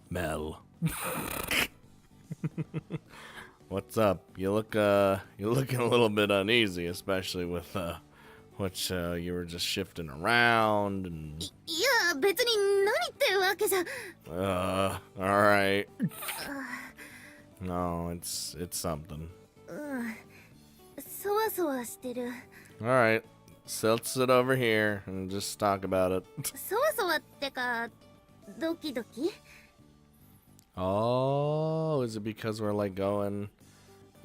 Mel. What's up? You're looking a little bit uneasy, especially with what you were just shifting around and. Alright. No, it's something. Alright. So let's sit over here and just talk about it. Oh, is it because we're like going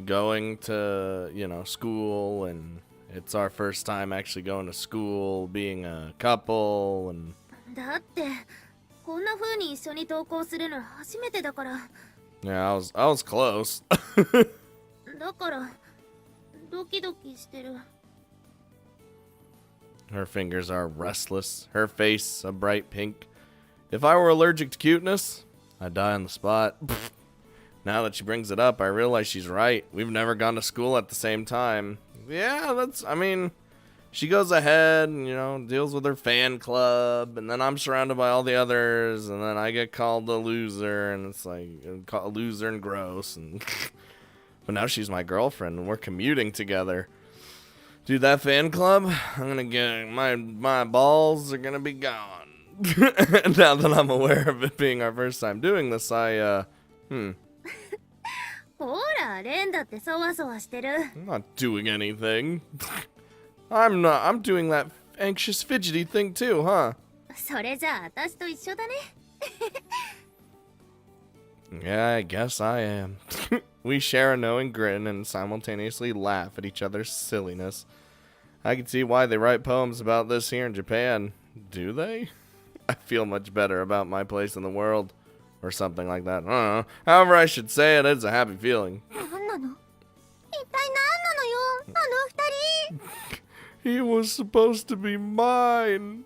to, school, and it's our first time actually going to school, being a couple, and... Yeah, I was close. Her fingers are restless, her face a bright pink. If I were allergic to cuteness, I'd die on the spot. Now that she brings it up, I realize she's right. We've never gone to school at the same time. Yeah, she goes ahead and, deals with her fan club, and then I'm surrounded by all the others, and then I get called a loser, and it's like, a loser and gross, and but now she's my girlfriend, and we're commuting together. Dude, that fan club, I'm gonna get, my balls are gonna be gone. Now that I'm aware of it being our first time doing this, I'm not doing anything. I'm doing that anxious, fidgety thing too, huh? Yeah, I guess I am. We share a knowing grin and simultaneously laugh at each other's silliness. I can see why they write poems about this here in Japan. Do they? I feel much better about my place in the world. Or something like that. I don't know. However I should say it, it's a happy feeling. He was supposed to be mine.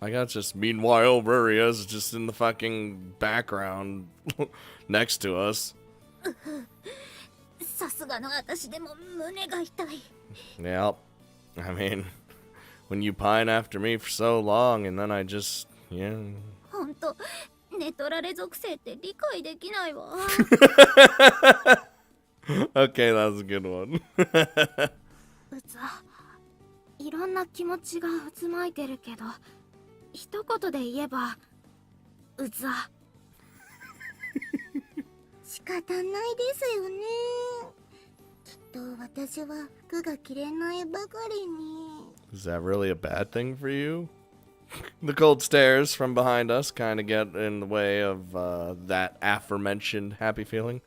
I got just meanwhile Ruria's just in the fucking background next to us. Yep. I mean, when you pine after me for so long and then I just, yeah. Okay, that was a good one. Is that really a bad thing for you? The cold stares from behind us kind of get in the way of that aforementioned happy feeling.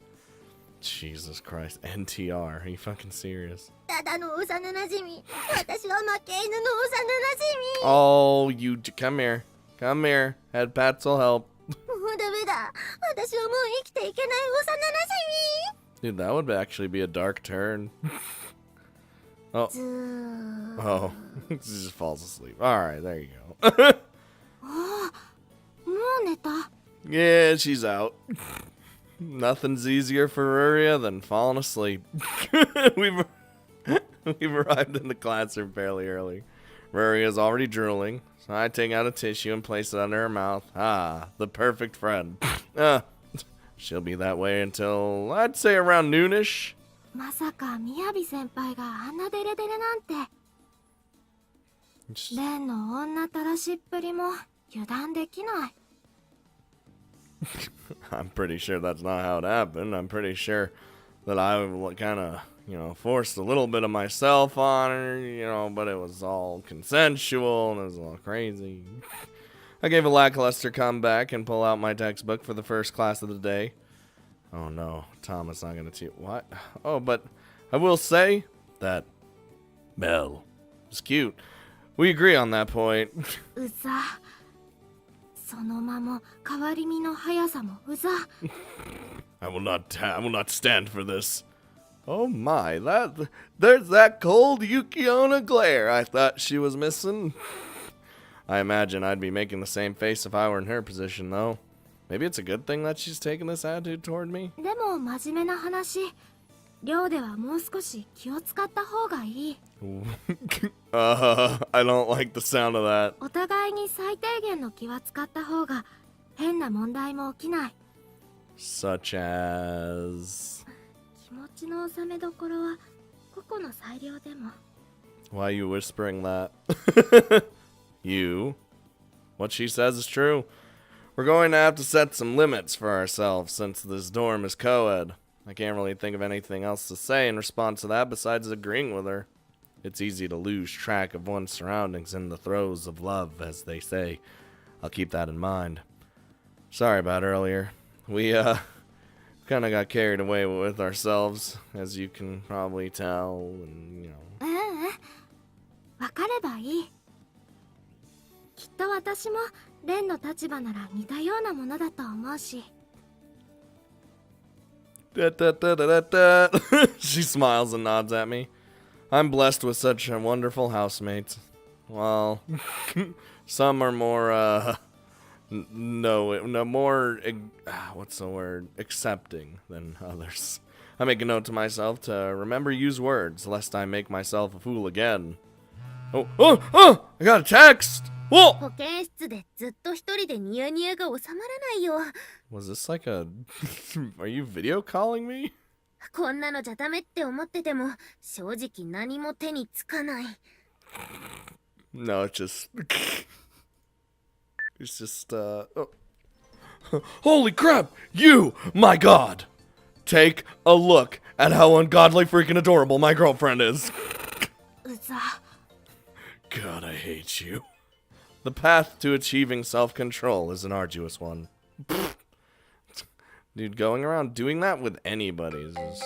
Jesus Christ, NTR, are you fucking serious? Oh, you, come here. Come here. Head pats will help. Dude, that would actually be a dark turn. Oh. Oh. She just falls asleep. Alright, there you go. Yeah, she's out. Nothing's easier for Ruria than falling asleep. We've arrived in the classroom fairly early. Ruria's already drooling, so I take out a tissue and place it under her mouth. Ah, the perfect friend. She'll be that way until, I'd say, around noonish. I'm pretty sure that's not how it happened. I'm pretty sure that I kind of, forced a little bit of myself on her, but it was all consensual and it was all crazy. I gave a lackluster comeback and pull out my textbook for the first class of the day. Oh no, Thomas not gonna teach. What? Oh, but I will say that Mel is cute. We agree on that point. I will not stand for this. Oh my, there's that cold Yukiona glare I thought she was missing. I imagine I'd be making the same face if I were in her position, though. Maybe it's a good thing that she's taking this attitude toward me. 寮ではもう少し気を使った方がいい。I don't like the sound of that. お互いに最低限の気は使った方が変な問題も起きない。Such as... 気持ちの収めどころは個々の裁量でも。Why are you whispering that? You? What she says is true. We're going to have to set some limits for ourselves since this dorm is co-ed. I can't really think of anything else to say in response to that besides agreeing with her. It's easy to lose track of one's surroundings in the throes of love, as they say. I'll keep that in mind. Sorry about earlier. We, kind of got carried away with ourselves, as you can probably tell, and, you know. わかればいい。きっと私もレンの立場なら似たようなものだと思うし。She smiles and nods at me. I'm blessed with such wonderful housemates. Well, some are more, more, what's the word, accepting than others. I make a note to myself to remember use words, lest I make myself a fool again. Oh, I got a text! Whoa! 保健室でずっと一人でニヤニヤが収まらないよ。Was this like a... Are you video calling me? こんなのじゃダメって思ってても正直何も手につかない。No, it's just... It's just, oh. Holy crap! You! My god! Take a look at how ungodly freaking adorable my girlfriend is. うざ。God, I hate you. The path to achieving self-control is an arduous one. Dude, going around doing that with anybody is just...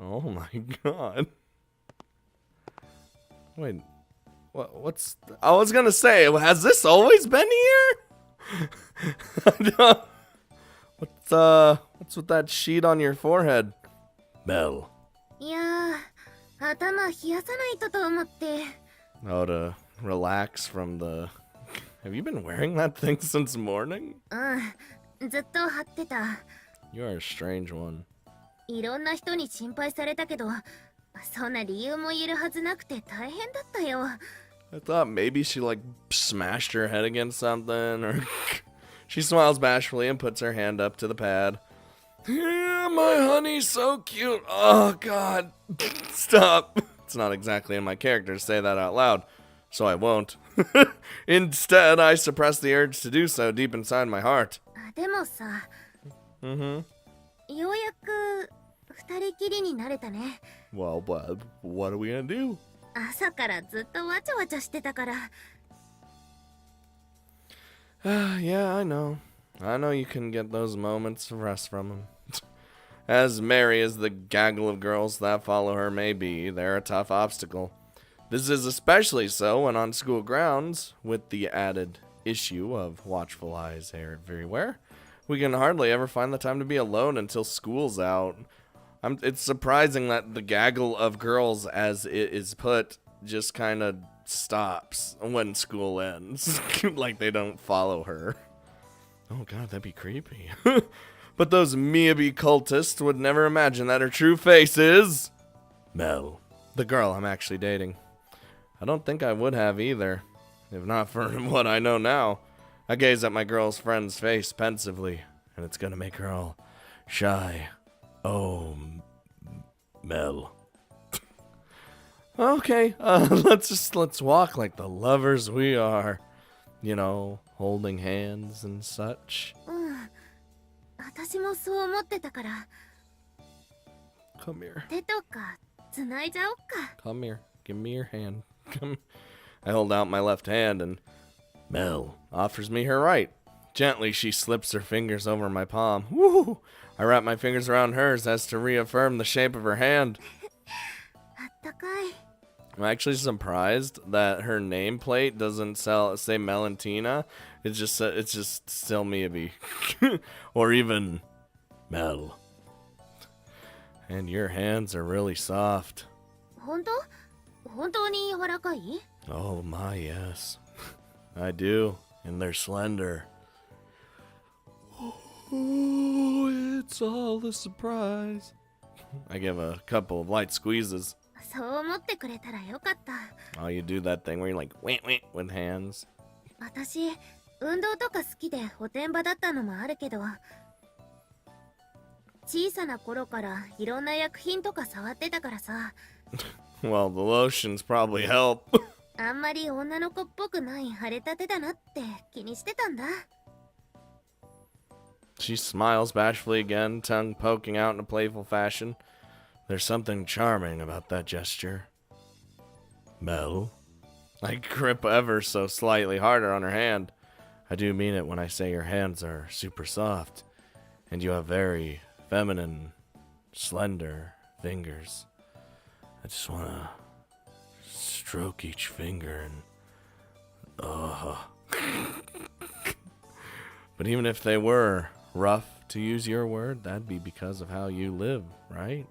Oh my god. Wait, what's... I was gonna say, has this always been here? What's with that sheet on your forehead? Mel. いやー、頭冷やさないとと思って。Oh, to relax from the... Have you been wearing that thing since morning? うん、ずっと貼ってた。You are a strange one. いろんな人に心配されたけど、そんな理由も言えるはずなくて大変だったよ。I thought maybe she like smashed her head against something, or... She smiles bashfully and puts her hand up to the pad. Yeah, my honey's so cute. Oh, God. Stop. It's not exactly in my character to say that out loud, so I won't. Instead, I suppress the urge to do so deep inside my heart. でもさ、ようやく二人きりになれたね。Well, what are we gonna do? 朝からずっとわちゃわちゃしてたから。Yeah, I know. I know you can get those moments of rest from him. As merry as the gaggle of girls that follow her may be, they're a tough obstacle. This is especially so when on school grounds, with the added issue of watchful eyes everywhere. We can hardly ever find the time to be alone until school's out. It's surprising that the gaggle of girls, as it is put, just kind of stops when school ends. Like they don't follow her. Oh god, that'd be creepy. But those Miyabi cultists would never imagine that her true face is... Mel, the girl I'm actually dating. I don't think I would have either, if not for what I know now. I gaze at my girl's friend's face pensively, and it's gonna make her all shy. Oh, Mel. Okay, let's walk like the lovers we are. You know, holding hands and such. 私もそう思ってたから。 Come here. 手とか繋いじゃおっか。 Come here. Give me your hand. Come. I hold out my left hand and Mel offers me her right. Gently, she slips her fingers over my palm. Woo! I wrap my fingers around hers as to reaffirm the shape of her hand. あったかい。 I'm actually surprised that her nameplate doesn't say Melantina. It's just still Miyabi. Or even Mel. And your hands are really soft. 本当？本当に柔らかい？ Oh my, yes. I do. And they're slender. Oh, it's all a surprise. I give a couple of light squeezes. そう思ってくれたらよかった。 Oh, you do that thing where you're like, wait, with hands. 私、運動とか好きでおてんばだったのもあるけど、小さな頃からいろんな薬品とか触ってたからさ。Well, the lotions probably help. あんまり女の子っぽくない腫れたてだなって気にしてたんだ。 She smiles bashfully again, tongue poking out in a playful fashion. There's something charming about that gesture. Mel? I grip ever so slightly harder on her hand. I do mean it when I say your hands are super soft, and you have very feminine, slender fingers. I just want to stroke each finger and... But even if they were rough, to use your word, that'd be because of how you live, right?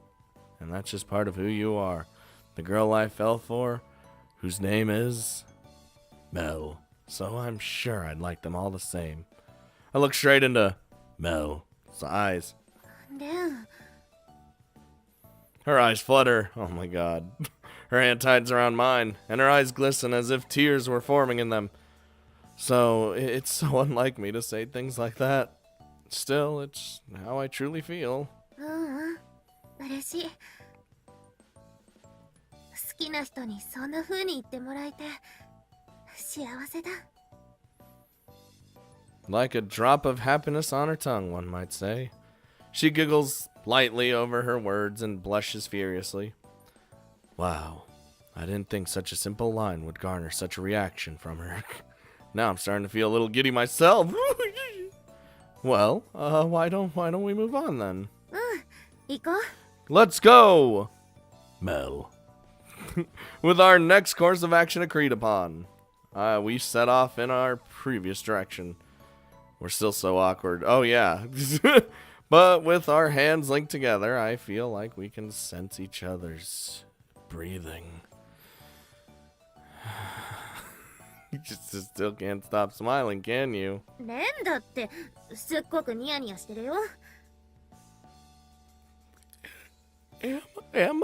And that's just part of who you are. The girl I fell for, whose name is Mel. So I'm sure I'd like them all the same. I look straight into Mel's eyes. レン、 Her eyes flutter. Oh my god. Her hand tightens around mine, and her eyes glisten as if tears were forming in them. So it's so unlike me to say things like that. Still, it's how I truly feel. 嬉しい。好きな人にそんな風に言ってもらえて幸せだ。 Like a drop of happiness on her tongue, one might say. She giggles lightly over her words and blushes furiously. Wow, I didn't think such a simple line would garner such a reaction from her. Now I'm starting to feel a little giddy myself. Well, why don't we move on then? 行こう。 Let's go, Mel. With our next course of action agreed upon, we set off in our previous direction. We're still so awkward. Oh yeah. But with our hands linked together, I feel like we can sense each other's breathing. You just still can't stop smiling, can you? レンだってすっごくニヤニヤしてるよ。 Am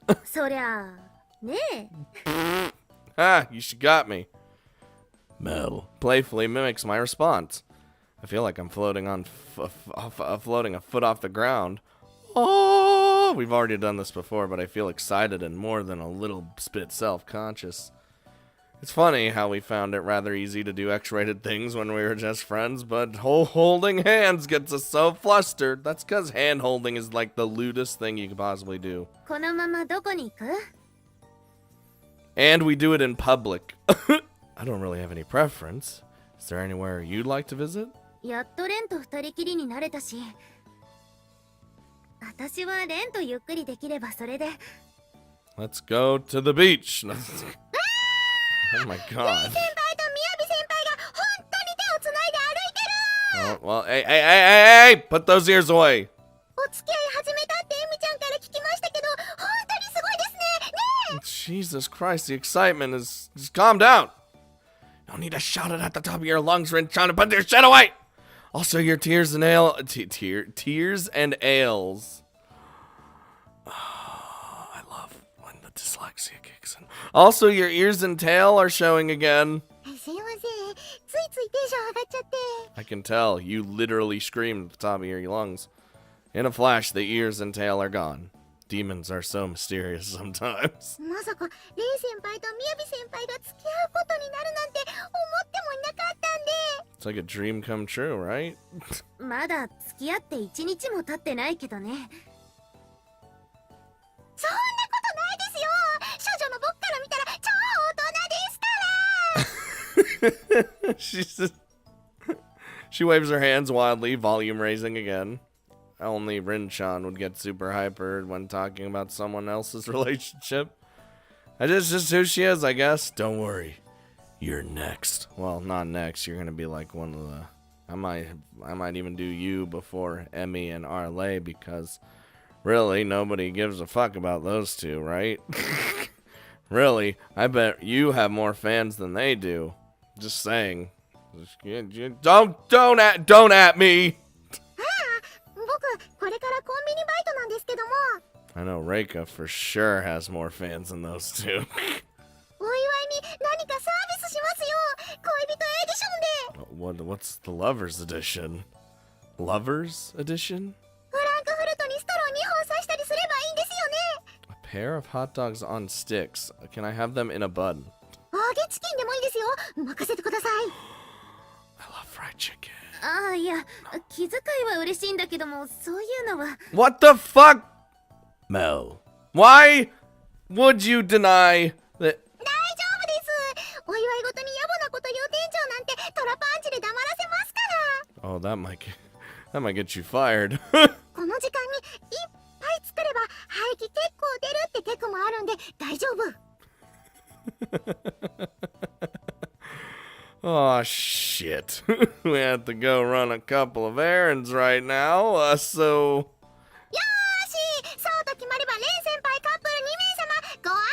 I? そりゃあねえ。 Ah, you got me. Mel playfully mimics my response. I feel like I'm floating on floating a foot off the ground. Oh, we've already done this before, but I feel excited and more than a little bit self-conscious. It's funny how we found it rather easy to do X-rated things when we were just friends, but holding hands gets us so flustered. That's because hand-holding is like the lewdest thing you could possibly do. このままどこに行く？ And we do it in public. I don't really have any preference. Is there anywhere you'd like to visit? やっとレンと二人きりになれたし、私はレンとゆっくりできればそれで。 Let's go to the beach. Oh my god. 先輩とみやび先輩が本当に手をつないで歩いてる。 Oh, well, hey, put those ears away. お付き合い始めたってエミちゃんから聞きましたけど、本当にすごいですね。ねえ。 Jesus Christ, the excitement is... Just calm down. No need to shout it at the top of your lungs, Rin, trying to put your shit away. Also, your tears and tears and ales. Oh, I love when the dyslexia kicks in. Also, your ears and tail are showing again. すいません。ついついテンション上がっちゃって。 I can tell. You literally screamed at the top of your lungs. In a flash, the ears and tail are gone. Demons are so mysterious sometimes. まさかレイ先輩とみやび先輩が付き合うことになるなんて思ってもいなかったんで。 It's like a dream come true, right? まだ付き合って1日も経ってないけどね。そんなことないですよ。少女の僕から見たら超大人ですから。 She waves her hands wildly, volume raising again. Only Rin-chan would get super hyper when talking about someone else's relationship. That's just who she is, I guess. Don't worry. You're next. Well, not next. You're gonna be like one of the... I might even do you before Emmy and Arlay, because really, nobody gives a fuck about those two, right? Really, I bet you have more fans than they do. Just saying. Don't at me! あ、これからコンビニバイトなんですけども。 I know Reika for sure has more fans than those two. お祝いに何かサービスしますよ。恋人エディションで。 What's the Lovers Edition? Lovers Edition? フランクフルトにストロー2本刺したりすればいいんですよね。 A pair of hot dogs on sticks. Can I have them in a bun? 揚げチキンでもいいですよ。任せてください。 I love fried chicken. ああ、いや、気遣いは嬉しいんだけども、そういうのは。 What the fuck? Mel. Why would you deny that? 大丈夫です。お祝いごとに野暮なこと言う店長なんてトラパンチで黙らせますから。 Oh, that might get you fired. この時間にいっぱい作れば廃棄結構出るってテクもあるんで大丈夫。 Oh, shit. We have to go run a couple of errands right now, so... よーし、そうと決まればレン先輩カップル2名様ご案内。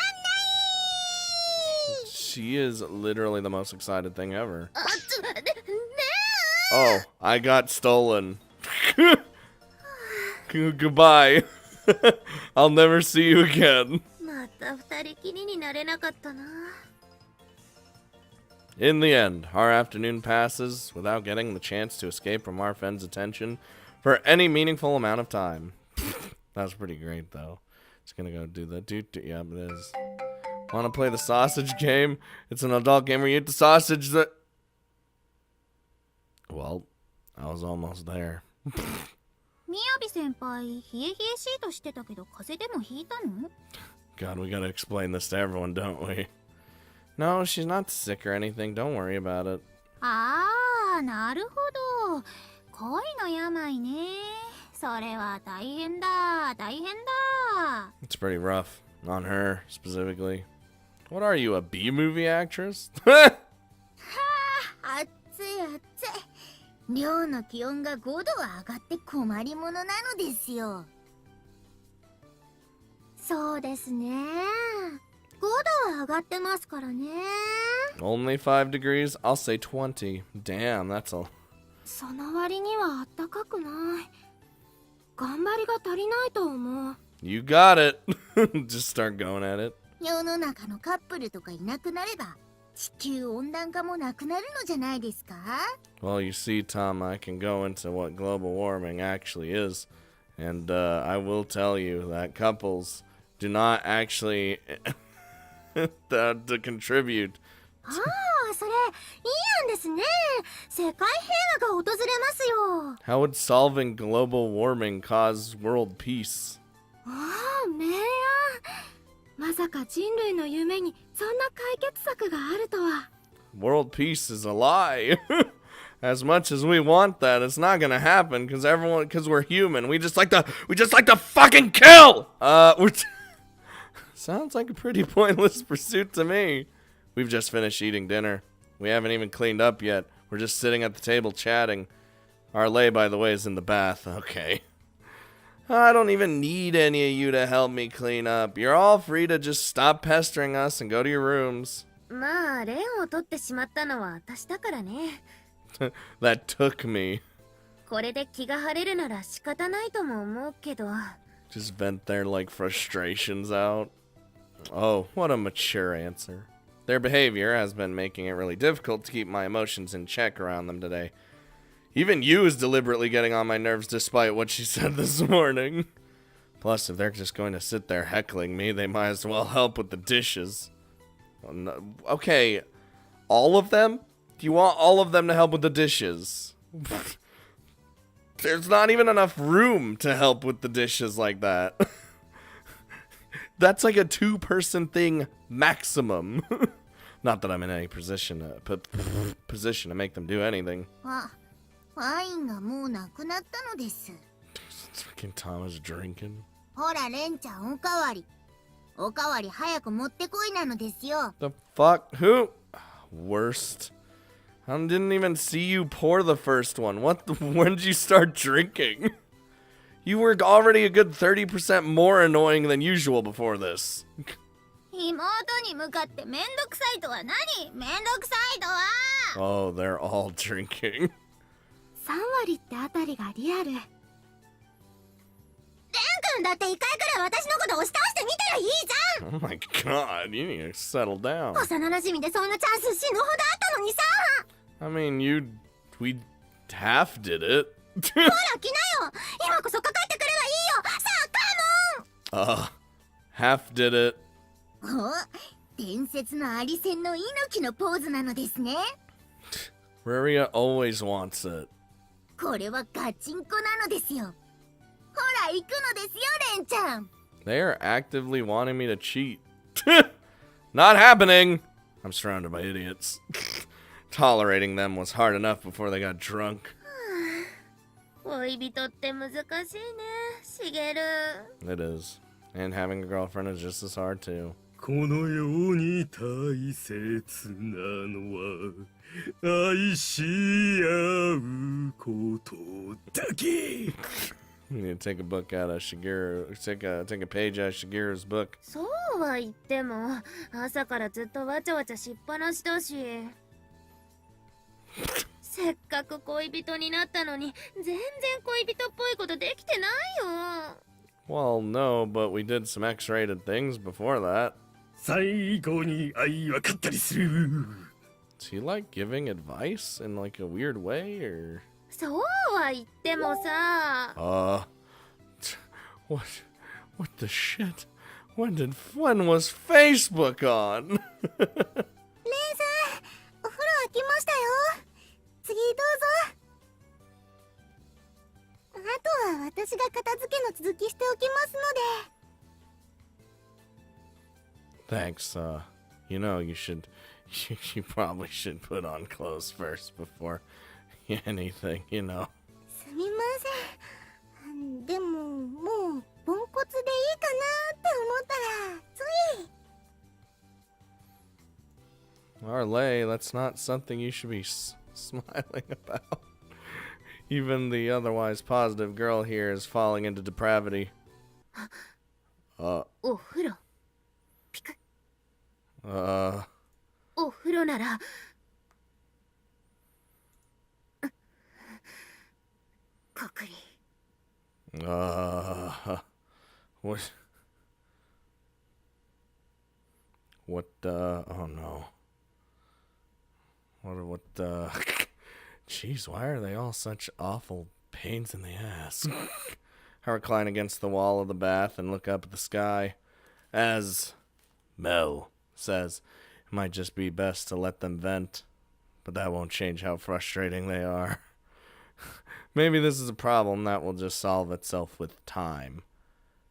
She is literally the most excited thing ever. あねえ。 Oh, I got stolen. Goodbye. I'll never see you again. また二人きりになれなかったな。 In the end, our afternoon passes without getting the chance to escape from our friend's attention for any meaningful amount of time. That was pretty great, though. Just gonna go do the yeah, it is. Want to play the sausage game? It's an adult game where you eat the sausage that... Well, I was almost there. みやび先輩、冷え冷えシートしてたけど、風邪でもひいたの？ God, we gotta explain this to everyone, don't we? No, she's not sick or anything. Don't worry about it. ああ、なるほど。恋の病ね。それは大変だ、大変だ。 It's pretty rough. On her, specifically. What are you, a B-movie actress? 暑い暑い。寮の気温が5度上がって困りものなのですよ。そうですね。5度は上がってますからね。 Only 5 degrees? I'll say 20. Damn, that's a... その割にはあったかくない。頑張りが足りないと思う。 You got it. Just start going at it. 世の中のカップルとかいなくなれば地球温暖化もなくなるのじゃないですか？ Well, you see, Tom, I can go into what global warming actually is. And I will tell you that couples do not actually to contribute. ああ、それいい案ですね。世界平和が訪れますよ。 How would solving global warming cause world peace? ああ、明暗。まさか人類の夢にそんな解決策があるとは。 World peace is a lie. As much as we want that, it's not gonna happen because we're human. We just like to fucking kill. Sounds like a pretty pointless pursuit to me. We've just finished eating dinner. We haven't even cleaned up yet. We're just sitting at the table chatting. Our lay, by the way, is in the bath. Okay. I don't even need any of you to help me clean up. You're all free to just stop pestering us and go to your rooms. まあ、レンを取ってしまったのは私だからね。That took me. これで気が晴れるなら仕方ないとも思うけど。 Just vent their, frustrations out. Oh, what a mature answer. Their behavior has been making it really difficult to keep my emotions in check around them today. Even you is deliberately getting on my nerves despite what she said this morning. Plus, if they're just going to sit there heckling me, they might as well help with the dishes. Oh, no. Okay, all of them? Do you want all of them to help with the dishes? There's not even enough room to help with the dishes like that. That's like a 2-person thing maximum. Not that I'm in any position to make them do anything. ワインがもうなくなったのです。 Fucking Thomas drinking. ほら、レンちゃんおかわり。おかわり早く持ってこいなのですよ。 The fuck? Who? Worst. I didn't even see you pour the first one. When did you start drinking? You were already a good 30% more annoying than usual before this. 妹に向かってめんどくさいとは何？めんどくさいとは。 Oh, they're all drinking. 3割ってあたりがリアル。んだって一回くらい私のこと押し倒してみたらいいじゃん。 Oh my god, you need to settle down. 幼馴染でそんなチャンス死ぬほどあったのにさ。 I mean, we half did it. ほら来なよ、今こそかかってくればいいよ。さあカモン。 half did it. お、伝説のアリセンの猪木のポーズなのですね。 Raria always wants it. これはガチンコなのですよ。ほら行くのですよ、レンちゃん。 They are actively wanting me to cheat. Not happening. I'm surrounded by idiots. Tolerating them was hard enough before they got drunk. 恋人って難しいね、しげる。 It is. And having a girlfriend is just as hard too. この世に大切なのは愛し合うことだけ。 You need to take a book out of Shigeru. Take a page out of Shigeru's book. そうは言っても朝からずっとわちゃわちゃしっぱなしだし。せっかく恋人になったのに全然恋人っぽいことできてないよ。 Well, no, but we did some X-rated things before that. 最後に愛は勝ったりする。 Is he like giving advice in like a weird way, or? そうは言ってもさ。 What the shit? When was Facebook on? レンさん、お風呂開きましたよ。次どうぞ。あとは私が片付けの続きしておきますので。 Thanks. You know, you probably should put on clothes first before anything, you know. すみません。でももうポンコツでいいかなって思ったらつい。 Arlay, that's not something you should be smiling about. Even the otherwise positive girl here is falling into depravity. お風呂。ピク。 Uh, お風呂なら。こくり。 what, oh no. Jeez, why are they all such awful pains in the ass? I recline against the wall of the bath and look up at the sky. As Mel says, it might just be best to let them vent, but that won't change how frustrating they are. Maybe this is a problem that will just solve itself with time.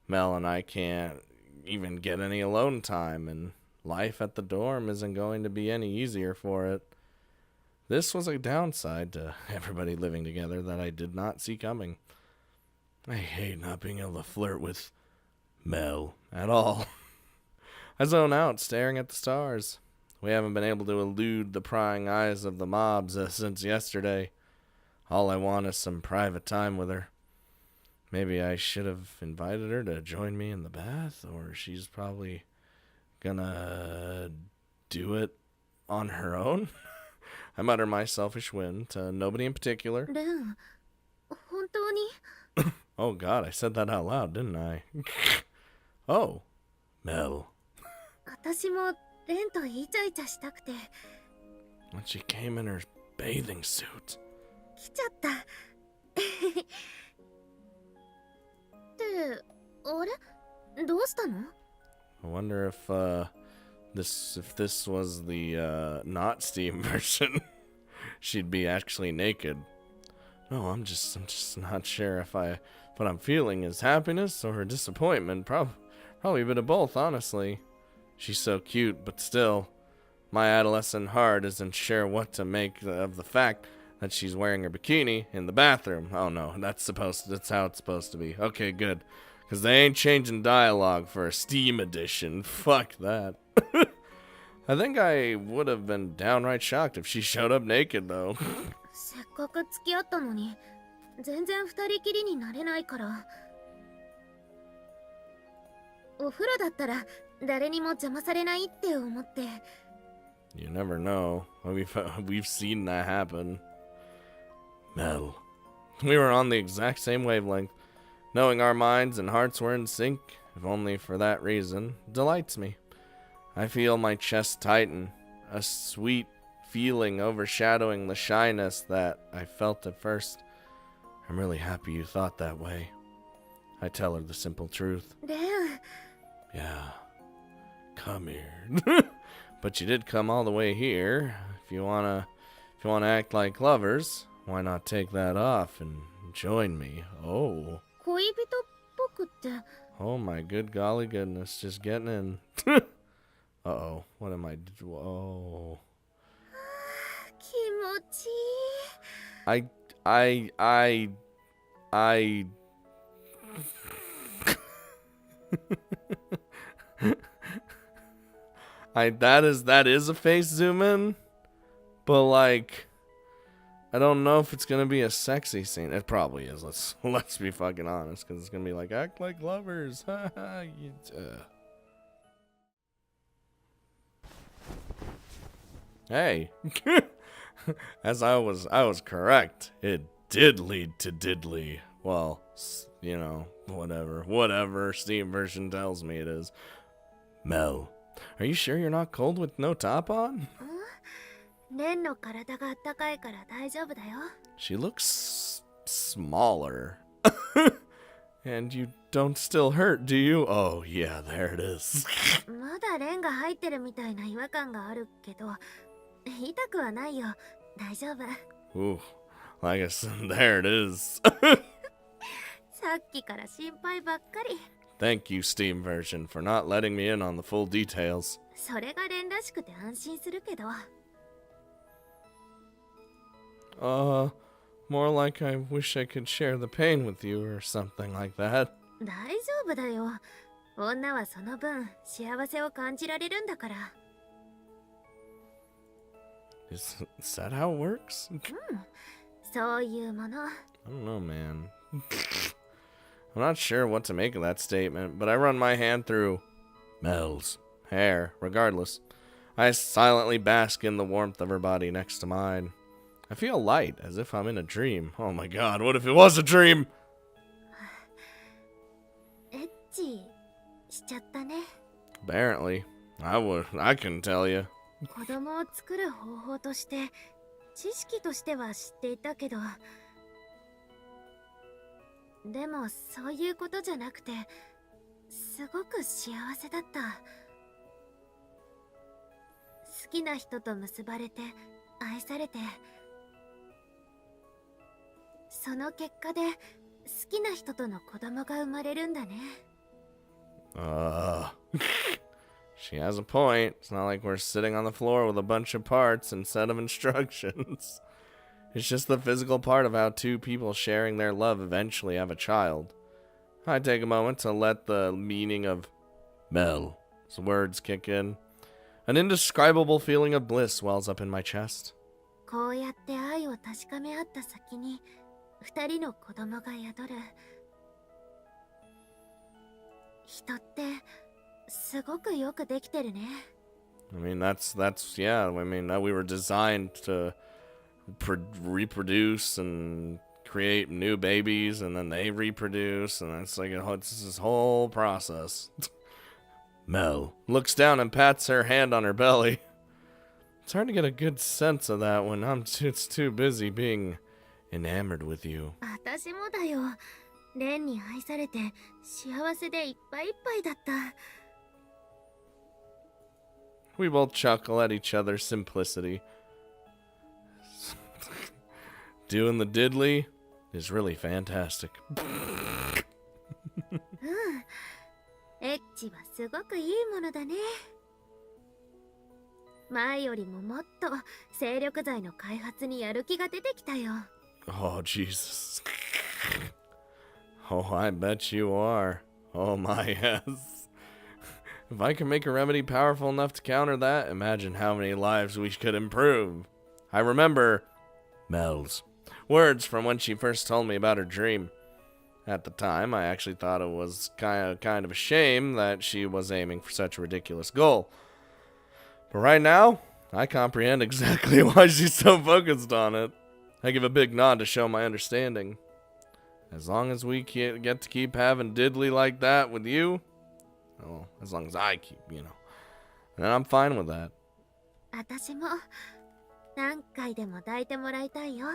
Mel and I can't even get any alone time, and life at the dorm isn't going to be any easier for it. This was a downside to everybody living together that I did not see coming. I hate not being able to flirt with Mel at all. I zone out, staring at the stars. We haven't been able to elude the prying eyes of the mobs since yesterday. All I want is some private time with her. Maybe I should have invited her to join me in the bath, or she's probably gonna do it on her own. I mutter my selfish whim to nobody in particular. レン、本当に。 Oh god, I said that out loud, didn't I? Oh, Mel. 私もレンとイチャイチャしたくて When she came in her bathing suit. 来ちゃった。ってあれどうしたの？ I wonder if this was the not Steam version. She'd be actually naked. No, I'm just not sure if what I'm feeling is happiness or disappointment. Probably a bit of both, honestly. She's so cute, but still, my adolescent heart isn't sure what to make of the fact that she's wearing her bikini in the bathroom. Oh no, that's how it's supposed to be. Okay, good. Because they ain't changing dialogue for a Steam edition. Fuck that. I think I would have been downright shocked if she showed up naked, though. せっかく付き合ったのに全然二人きりになれないから。お風呂だったら誰にも邪魔されないって思って。 You never know. We've seen that happen. Mel. We were on the exact same wavelength. Knowing our minds and hearts were in sync, if only for that reason, delights me. I feel my chest tighten, a sweet feeling overshadowing the shyness that I felt at first. I'm really happy you thought that way. I tell her the simple truth. レン Yeah, come here. But you did come all the way here. If you wanna act like lovers, why not take that off and join me? Oh. 恋人っぽくって Oh my good golly goodness, just getting in. Uh-oh, what am I oh. 気持ちいい that is a face zoom in, but like I don't know if it's gonna be a sexy scene. It probably is. Let's be fucking honest, because it's gonna be like act like lovers. Hey, as I was correct. It did lead to diddly. Well, you know, whatever Steam version tells me it is. Mel, are you sure you're not cold with no top on? レンの体があったかいから大丈夫だよ She looks smaller. And you don't still hurt, do you? Oh, yeah, there it is. まだレンが入ってるみたいな違和感があるけど痛くはないよ大丈夫 Ooh, like I said, there it is. さっきから心配ばっかり Thank you, Steam version, for not letting me in on the full details. それがレンらしくて安心するけど More like I wish I could share the pain with you or something like that. 大丈夫だよ女はその分幸せを感じられるんだから Is that how it works? そういうもの I don't know, man. I'm not sure what to make of that statement, but I run my hand through Mel's hair, regardless. I silently bask in the warmth of her body next to mine. I feel light, as if I'm in a dream. Oh my god, what if it was a dream? エッチしちゃったね Apparently. I couldn't tell you. 子供を作る方法として知識としては知っていたけどでもそういうことじゃなくてすごく幸せだった好きな人と結ばれて愛されてその結果で好きな人との子供が生まれるんだね She has a point. It's not like we're sitting on the floor with a bunch of parts and set of instructions. It's just the physical part of how two people sharing their love eventually have a child. I take a moment to let the meaning of Mel's words kick in. An indescribable feeling of bliss wells up in my chest. こうやって愛を確かめ合った先に二人の子供が宿る人ってすごくよくできてるね I mean, that's yeah. I mean, we were designed to reproduce and create new babies, and then they reproduce, and it's like it's this whole process. Mel looks down and pats her hand on her belly. It's hard to get a good sense of that when it's too busy being enamored with you. 私もだよレンに愛されて幸せでいっぱいいっぱいだった We both chuckle at each other's simplicity. Doing the diddly is really fantastic. エッチはすごくいいものだね前よりももっと精力剤の開発にやる気が出てきたよ Oh, Jesus. Oh, I bet you are. Oh, my ass. If I can make a remedy powerful enough to counter that, imagine how many lives we could improve. I remember Mel's words from when she first told me about her dream. At the time, I actually thought it was kind of a shame that she was aiming for such a ridiculous goal. But right now, I comprehend exactly why she's so focused on it. I give a big nod to show my understanding. As long as we get to keep having diddly like that with you, well, as long as I keep, then I'm fine with that. 私も何回でも抱いてもらいたいよ。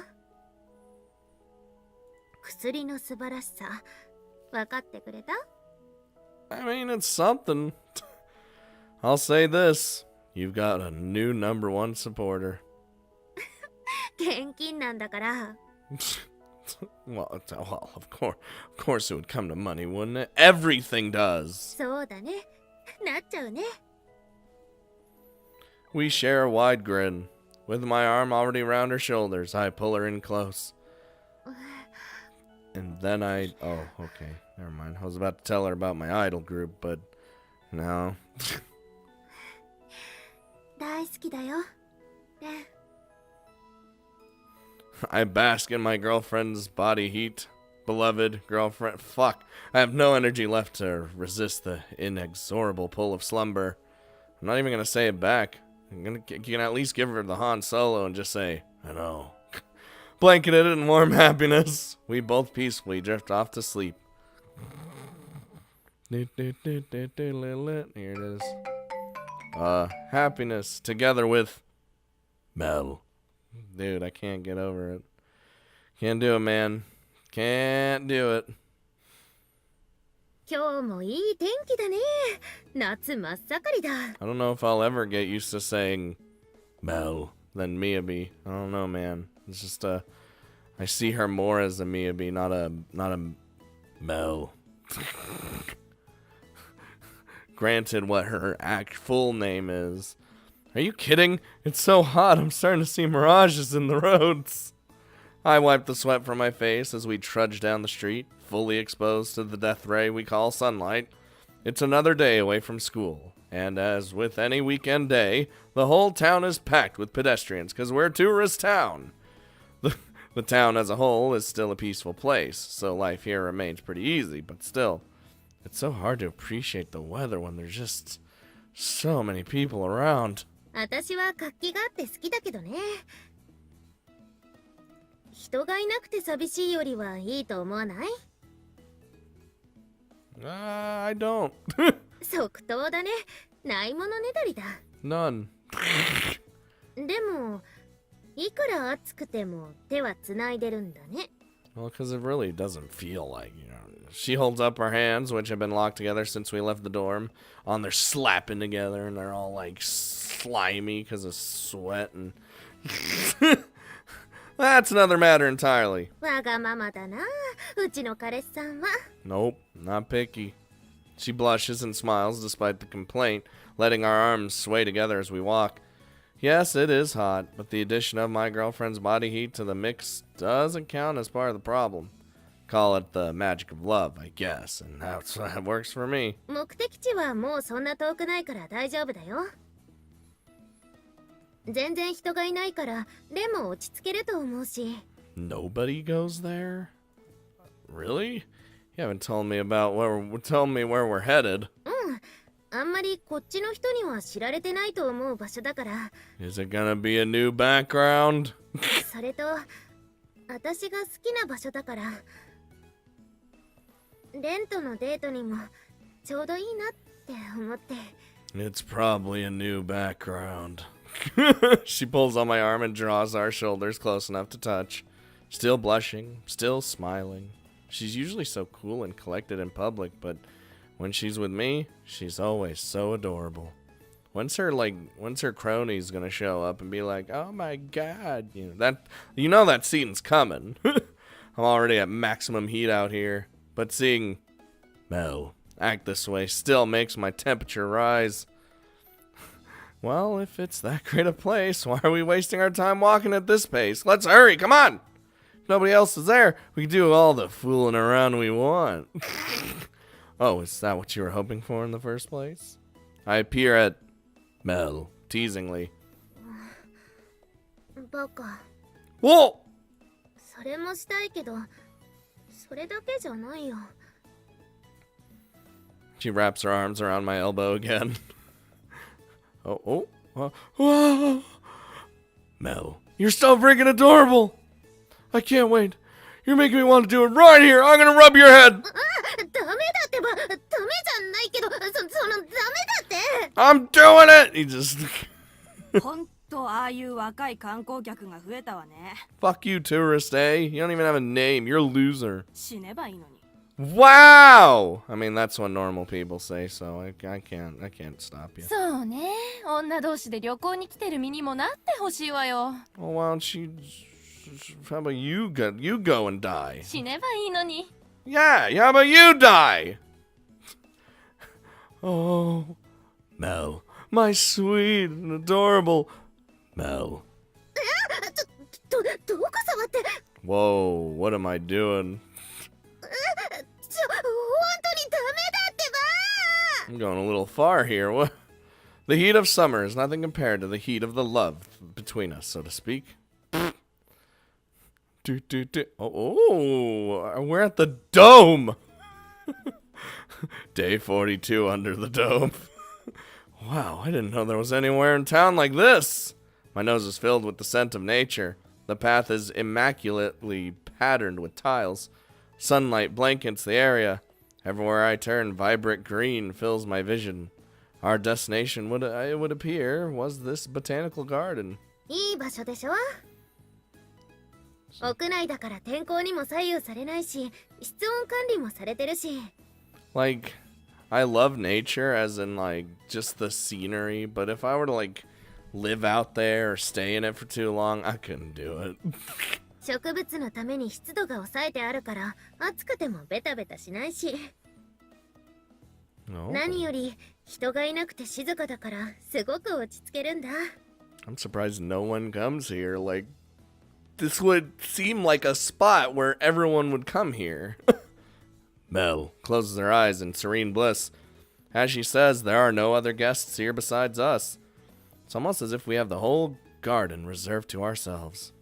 薬の素晴らしさ、分かってくれた？ I mean, it's something. I'll say this. You've got a new #1 supporter. 現金なんだから。Well, of course it would come to money, wouldn't it? Everything does. そうだね。なっちゃうね。We share a wide grin. With my arm already around her shoulders, I pull her in close. And then oh, okay, never mind. I was about to tell her about my idol group, but no. 大好きだよ。レン。I bask in my girlfriend's body heat. Beloved girlfriend. Fuck. I have no energy left to resist the inexorable pull of slumber. I'm not even going to say it back. You can at least give her the Han Solo and just say, I know. Blanketed in warm happiness, we both peacefully drift off to sleep. Here it is. Happiness together with Mel. Dude, I can't get over it. Can't do it, man. Can't do it. 今日もいい天気だね。夏真っ盛りだ。 I don't know if I'll ever get used to saying Mel than Miyabi. I don't know, man. It's just I see her more as a Miyabi, not a Mel. Granted, what her full name is. Are you kidding? It's so hot, I'm starting to see mirages in the roads. I wipe the sweat from my face as we trudge down the street, fully exposed to the death ray we call sunlight. It's another day away from school, and as with any weekend day, the whole town is packed with pedestrians because we're a tourist town. The town as a whole is still a peaceful place, so life here remains pretty easy, but still, it's so hard to appreciate the weather when there's just so many people around. 私は活気があって好きだけどね。人がいなくて寂しいよりはいいと思わない？ I don't. 即答だね。ないものねだりだ。 None. でも、いくら暑くても手はつないでるんだね。 Well, because it really doesn't feel like, She holds up her hands, which have been locked together since we left the dorm. They're slapping together, and they're all, like, slimy because of sweat, and... That's another matter entirely. わがままだな、うちの彼氏さんは。 Nope, not picky. She blushes and smiles despite the complaint, letting our arms sway together as we walk. Yes, it is hot, but the addition of my girlfriend's body heat to the mix doesn't count as part of the problem. Call it the magic of love, I guess, and that's what works for me. 目的地はもうそんな遠くないから大丈夫だよ。全然人がいないからレンも落ち着けると思うし。 Nobody goes there? Really? You haven't told me where we're headed. うん。あんまりこっちの人には知られてないと思う場所だから。 Is it gonna be a new background? それと、私が好きな場所だから。レンとのデートにもちょうどいいなって思って。 It's probably a new background. She pulls on my arm and draws our shoulders close enough to touch. Still blushing, still smiling. She's usually so cool and collected in public, but when she's with me, she's always so adorable. When's her cronies gonna show up and be like, oh my god, that scene's coming. I'm already at maximum heat out here, but seeing Mel act this way still makes my temperature rise. Well, if it's that great a place, why are we wasting our time walking at this pace? Let's hurry, come on! If nobody else is there, we can do all the fooling around we want. Oh, is that what you were hoping for in the first place? I appear at Mel, teasingly. バカ。 Whoa! それもしたいけど、それだけじゃないよ。 She wraps her arms around my elbow again. Whoa. Mel, you're so freaking adorable! I can't wait. You're making me want to do it right here. I'm gonna rub your head. ダメだってば、ダメじゃないけど、そのダメだって。 I'm doing it. He just ほんとああいう若い観光客が増えたわね。 fuck you, tourist, eh? You don't even have a name. You're a loser. 死ねばいいのに。 Wow. I mean, that's what normal people say, so I can't stop you. そうね、女同士で旅行に来てる身にもなってほしいわよ。 Well, why don't you? How about you go and die? 死ねばいいのに。 Yeah. How about you die? Oh, Mel, my sweet and adorable Mel. どこ触って。 Whoa, what am I doing? 本当にダメだってば。 I'm going a little far here. What? The heat of summer is nothing compared to the heat of the love between us, so to speak. Oh, we're at the dome. Day 42 under the dome. Wow, I didn't know there was anywhere in town like this. My nose is filled with the scent of nature. The path is immaculately patterned with tiles. Sunlight blankets the area. Everywhere I turn, vibrant green fills my vision. Our destination, it would appear, was this botanical garden. いい場所でしょ。屋内だから天候にも左右されないし、室温管理もされてるし。Like, I love nature as in like just the scenery, but if I were to like live out there or stay in it for too long, I couldn't do it. 植物のために湿度が抑えてあるから暑くてもベタベタしないし。No. 何より人がいなくて静かだからすごく落ち着けるんだ。I'm surprised no one comes here. Like, this would seem like a spot where everyone would come here. Mel closes her eyes in serene bliss. As she says, there are no other guests here besides us. It's almost as if we have the whole garden reserved to ourselves.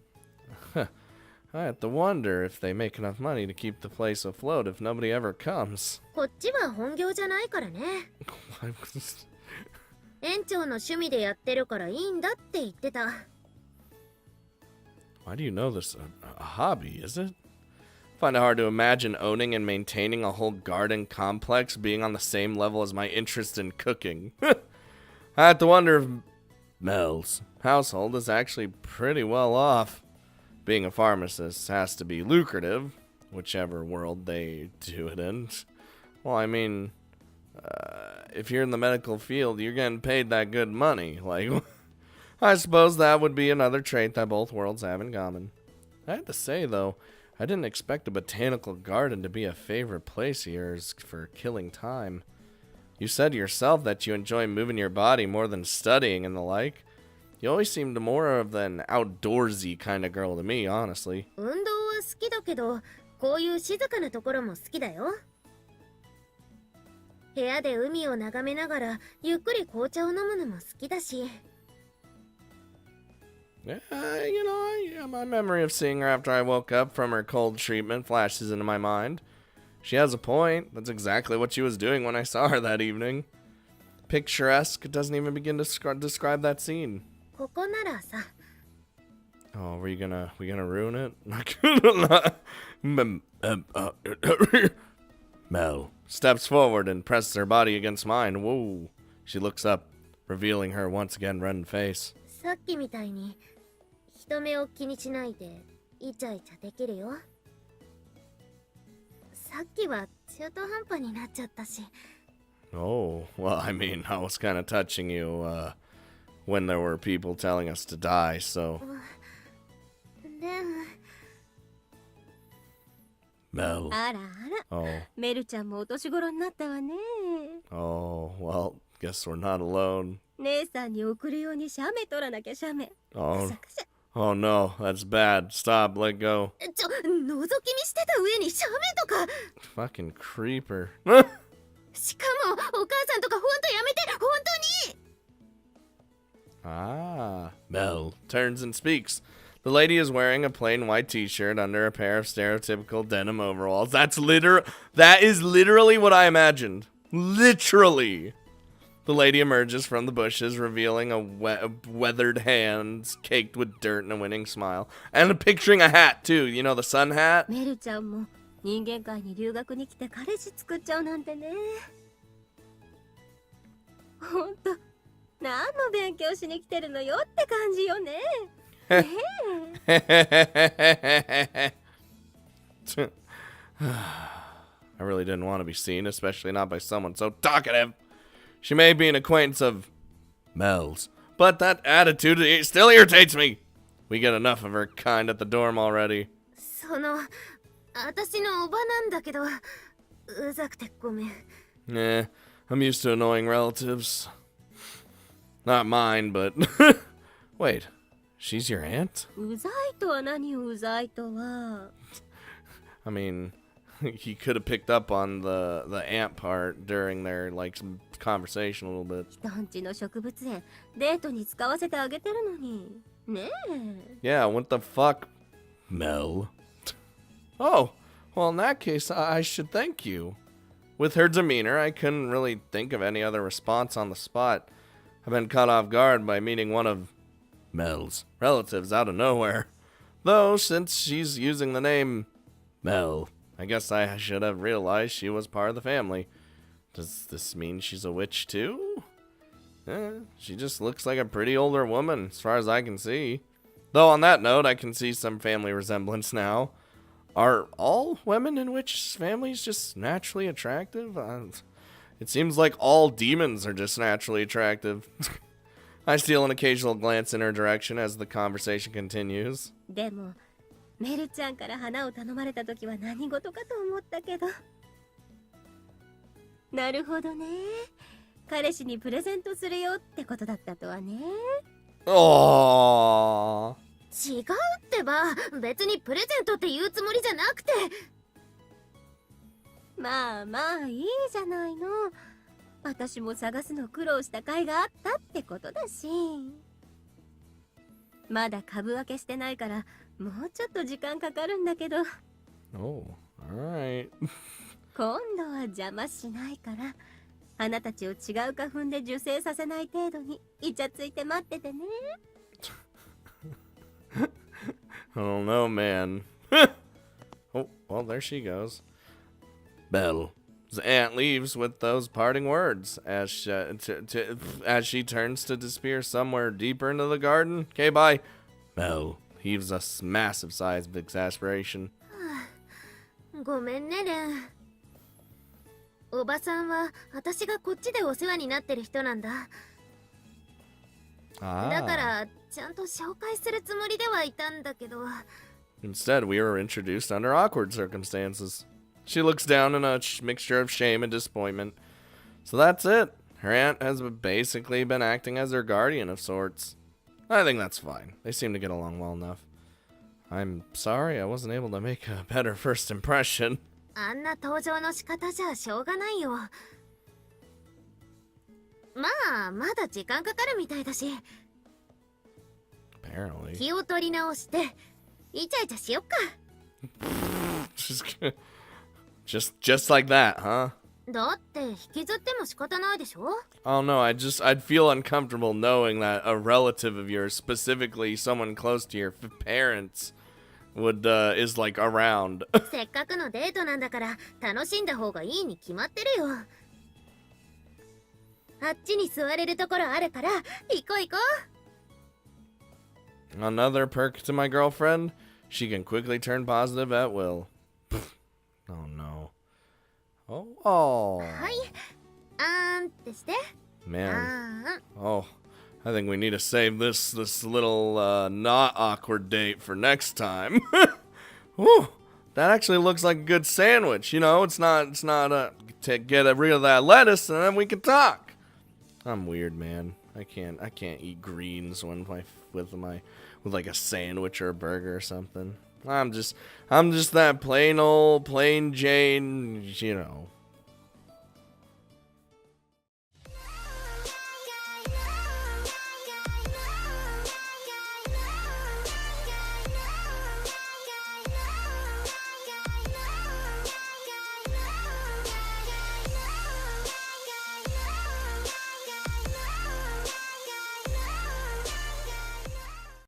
I have to wonder if they make enough money to keep the place afloat if nobody ever comes. こっちは本業じゃないからね。園長の趣味でやってるからいいんだって言ってた。Why do you know this? A hobby, is it? Find it hard to imagine owning and maintaining a whole garden complex being on the same level as my interest in cooking. I have to wonder if Mel's household is actually pretty well off. Being a pharmacist has to be lucrative, whichever world they do it in. Well, I mean, if you're in the medical field, you're getting paid that good money. Like, I suppose that would be another trait that both worlds have in common. I have to say, though, I didn't expect a botanical garden to be a favorite place of yours for killing time. You said yourself that you enjoy moving your body more than studying and the like. You always seemed more of an outdoorsy kind of girl to me, honestly. 運動は好きだけど、こういう静かなところも好きだよ。部屋で海を眺めながらゆっくり紅茶を飲むのも好きだし。Yeah, you know, my memory of seeing her after I woke up from her cold treatment flashes into my mind. She has a point. That's exactly what she was doing when I saw her that evening. Picturesque doesn't even begin to describe that scene. ここならさ。 Oh, we gonna ruin it? Mel steps forward and presses her body against mine. Whoa. She looks up, revealing her once again red face. さっきみたいに人目を気にしないでイチャイチャできるよ。さっきは中途半端になっちゃったし。 Oh, well, I mean, I was kind of touching you, when there were people telling us to die, so... でも Mel. あらあら、 Oh. メルちゃんもお年頃になったわね。 Oh, well, guess we're not alone. 姉さんに送るように写メ撮らなきゃ写メ。 Oh. Oh no, that's bad. Stop, let go. 覗き見してた上に写メとか。 Fucking creeper. しかもお母さんとかほんとやめて、本当に。 Ah. Mel turns and speaks. The lady is wearing a plain white t-shirt under a pair of stereotypical denim overalls. That is literally what I imagined. Literally. The lady emerges from the bushes, revealing a weathered hands caked with dirt and a winning smile. And picturing a hat, too. You know, the sun hat? メルちゃんも人間界に留学に来て彼氏作っちゃうなんてね。ほんと、何の勉強しに来てるのよって感じよね。I really didn't want to be seen, especially not by someone so talkative. She may be an acquaintance of Mel's, but that attitude still irritates me. We get enough of her kind at the dorm already. その、私のおばなんだけど、うざくてごめん。Eh, I'm used to annoying relatives. Not mine, but... Wait, she's your aunt? うざいとは何うざいとは。I mean, he could have picked up on the aunt part during their, like, some conversation a little bit. 人んちの植物園、デートに使わせてあげてるのに。ねえ。Yeah, what the fuck? Mel. Oh, well, in that case, I should thank you. With her demeanor, I couldn't really think of any other response on the spot. I've been caught off guard by meeting one of Mel's relatives out of nowhere. Though, since she's using the name Mel, I guess I should have realized she was part of the family. Does this mean she's a witch too? She just looks like a pretty older woman, as far as I can see. Though on that note, I can see some family resemblance now. Are all women in witch families just naturally attractive? It seems like all demons are just naturally attractive. I steal an occasional glance in her direction as the conversation continues. でも、メルちゃんから花を頼まれた時は何事かと思ったけど。なるほどね。彼氏にプレゼントするよってことだったとはね。Oh. 違うってば、別にプレゼントって言うつもりじゃなくて。まあまあいいじゃないの。私も探すの苦労した甲斐があったってことだし。まだ株分けしてないからもうちょっと時間かかるんだけど。Oh, alright. 今度は邪魔しないから花たちを違う花粉で受精させない程度にイチャついて待っててね。I don't know, man. Oh, well, there she goes. Belle's aunt leaves with those parting words as she turns to disappear somewhere deeper into the garden. Okay, bye. Belle heaves a massive sigh of exasperation. ごめんね、レン。おばさんは私がこっちでお世話になってる人なんだ。だからちゃんと紹介するつもりではいたんだけど。Instead, we were introduced under awkward circumstances. She looks down in a mixture of shame and disappointment. So that's it. Her aunt has basically been acting as her guardian of sorts. I think that's fine. They seem to get along well enough. I'm sorry I wasn't able to make a better first impression. あんな登場の仕方じゃしょうがないよ。まあ、まだ時間かかるみたいだし。Apparently. 気を取り直して、イチャイチャしよっか。just like that, huh? だって引きずっても仕方ないでしょ? Oh no, I'd feel uncomfortable knowing that a relative of yours, specifically someone close to your parents, is like around. せっかくのデートなんだから楽しんだ方がいいに決まってるよ。あっちに座れるところあるから行こう行こう。 Another perk to my girlfriend, she can quickly turn positive at will. Oh no. Oh. はい。あーんってして。 Man. Oh, I think we need to save this little not awkward date for next time. Whew, that actually looks like a good sandwich. You know, it's not to get rid of that lettuce and then we can talk. I'm weird, man. I can't eat greens with like a sandwich or a burger or something. I'm just that plain Jane, you know,